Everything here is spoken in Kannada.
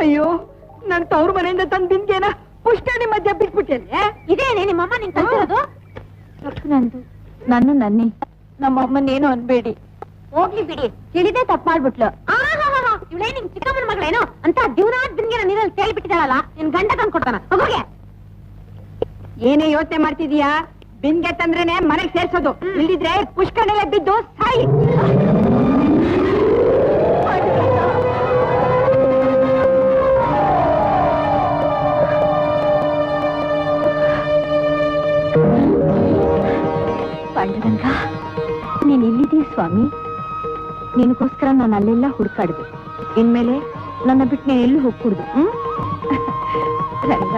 ಅಯ್ಯೋ ನನ್ ತವ್ರ ಮನೆಯಿಂದ ತಂದ್ ಬಿಂದಿಗೆನ ಪುಷ್ಕರಣಿ ಮಧ್ಯ ಬಿಟ್ಬಿಟ್ಟೆ. ಇದೇನೆ ನಿಮ್ಮಮ್ಮ ನಿನ್ ಕಲ್ತಿರೋದು? ನಂದು ನನ್ನ ನನ್ನಿ ನಮ್ಮಮ್ಮನೇನು ಅನ್ಬೇಡಿ. ಹೋಗ್ಲಿ ಬಿಡಿ, ತಿಳಿದೇ ತಪ್ಪು ಮಾಡ್ಬಿಟ್ಲು. ಇವಳೇ ನಿನ್ ಚಿಕ್ಕಮ್ಮನ ಮಗಳೇನೋ ಅಂತ ದಿವನಾಥ್ ಬಿಂದಿಗೆನ ನೀರಲ್ಲಿ ತೇಳ್ಬಿಟ್ಟಿದ್ದಾಳಲ್ಲ, ನಿನ್ ಗಂಡ ತಂದು ಕೊಡ್ತಾನ. ಹೋಗೋಗೆ. ಏನೇ ಯೋಚನೆ ಮಾಡ್ತಿದೀಯಾ? ಬಿಂದಿಗೆ ತಂದ್ರೇನೆ ಮನೆಗೆ ಸೇರ್ಸೋದು, ಇಲ್ಲಿದ್ರೆ ಪುಷ್ಕರಣೆಲ್ಲ ಬಿದ್ದು ಸಾಯಿ. ಪಾಂಡುರಂಗ, ನೀನ್ ಎಲ್ಲಿದ್ದೀ ಸ್ವಾಮಿ? ನಿನಗೋಸ್ಕರ ನಾನು ಅಲ್ಲೆಲ್ಲ ಹುಡುಕಾಡಿದೆ. ಇನ್ಮೇಲೆ ನನ್ನ ಬಿಟ್ಟು ನೀನು ಎಲ್ಲೂ ಹೋಗ್ಕೂಡ್ದು. ರಂಗ